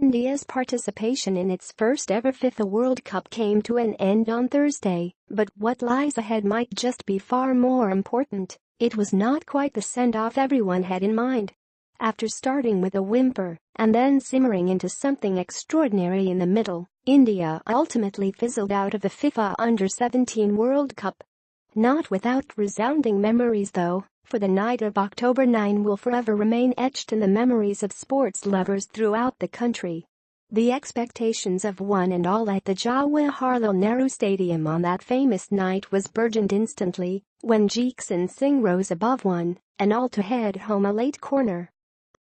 India's participation in its first ever FIFA World Cup came to an end on Thursday, but what lies ahead might just be far more important. It was not quite the send-off everyone had in mind. After starting with a whimper and then simmering into something extraordinary in the middle, India ultimately fizzled out of the FIFA Under-17 World Cup. Not without resounding memories though, for the night of October 9 will forever remain etched in the memories of sports lovers throughout the country. The expectations of one and all at the Jawaharlal Nehru Stadium on that famous night was burgeoned instantly when Jeakson Singh rose above 1-all to head home a late corner.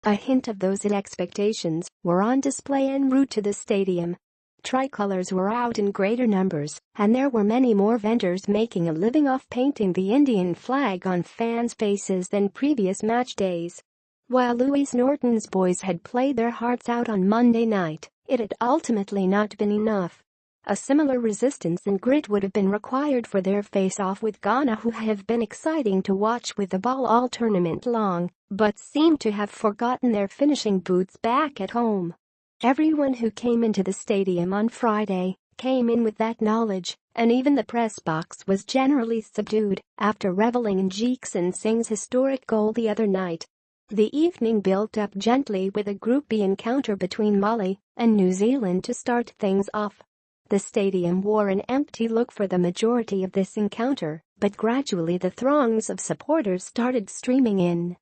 A hint of those expectations were on display en route to the stadium. Tricolours were out in greater numbers, and there were many more vendors making a living off painting the Indian flag on fans' faces than previous match days. While Lewis Norton's boys had played their hearts out on Monday night, it had ultimately not been enough. A similar resistance and grit would have been required for their face-off with Ghana, who have been exciting to watch with the ball all tournament long, but seem to have forgotten their finishing boots back at home. Everyone who came into the stadium on Friday came in with that knowledge, and even the press box was generally subdued after reveling in Jeakson Singh's historic goal the other night. The evening built up gently with a Group B encounter between Mali and New Zealand to start things off. The stadium wore an empty look for the majority of this encounter, but gradually the throngs of supporters started streaming in.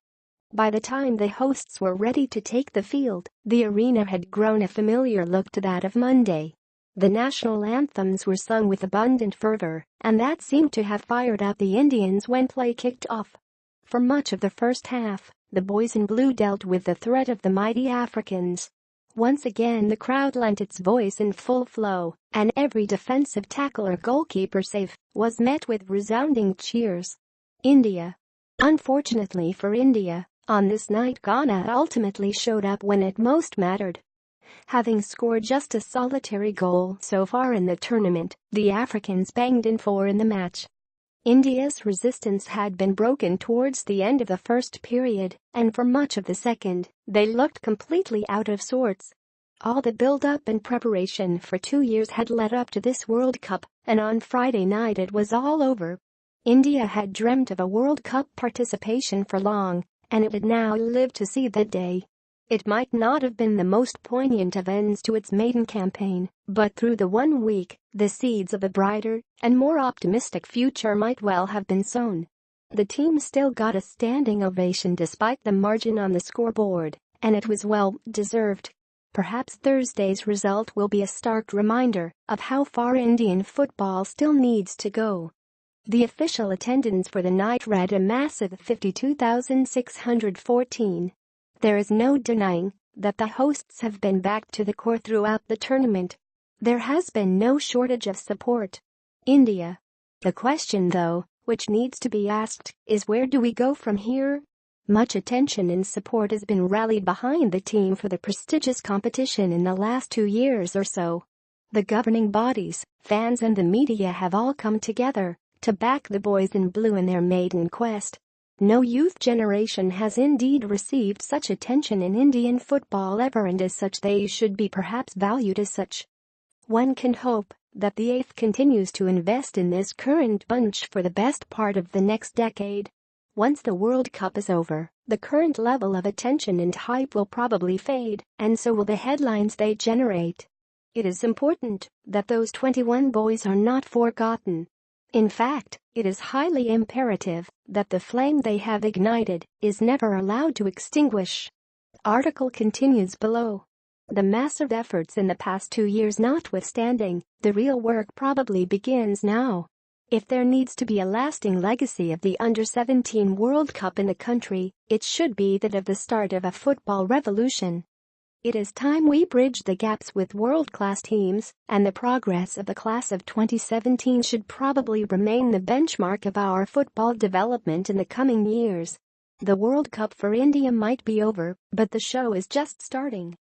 By the time the hosts were ready to take the field, the arena had grown a familiar look to that of Monday. The national anthems were sung with abundant fervor, and that seemed to have fired up the Indians when play kicked off. For much of the first half, the boys in blue dealt with the threat of the mighty Africans. Once again the crowd lent its voice in full flow, and every defensive tackle or goalkeeper save was met with resounding cheers. Unfortunately for India, on this night Ghana ultimately showed up when it most mattered. Having scored just a solitary goal so far in the tournament, the Africans banged in 4 in the match. India's resistance had been broken towards the end of the first period, and for much of the second, they looked completely out of sorts. All the build-up and preparation for 2 years had led up to this World Cup, and on Friday night it was all over. India had dreamt of a World Cup participation for long, and it would now live to see that day. It might not have been the most poignant of ends to its maiden campaign, but through the 1 week, the seeds of a brighter and more optimistic future might well have been sown. The team still got a standing ovation despite the margin on the scoreboard, and it was well deserved. Perhaps Thursday's result will be a stark reminder of how far Indian football still needs to go. The official attendance for the night read a massive 52,614. There is no denying that the hosts have been back to the core throughout the tournament. There has been no shortage of support. India. The question, though, which needs to be asked, is where do we go from here? Much attention and support has been rallied behind the team for the prestigious competition in the last 2 years or so. The governing bodies, fans and the media have all come together to back the boys in blue in their maiden quest. No youth generation has indeed received such attention in Indian football ever, and as such they should be perhaps valued as such. One can hope that the 8th continues to invest in this current bunch for the best part of the next decade. Once the World Cup is over, the current level of attention and hype will probably fade, and so will the headlines they generate. It is important that those 21 boys are not forgotten. In fact, it is highly imperative that the flame they have ignited is never allowed to extinguish. Article continues below. The massive efforts in the past 2 years notwithstanding, the real work probably begins now. If there needs to be a lasting legacy of the Under-17 World Cup in the country, it should be that of the start of a football revolution. It is time we bridge the gaps with world-class teams, and the progress of the class of 2017 should probably remain the benchmark of our football development in the coming years. The World Cup for India might be over, but the show is just starting.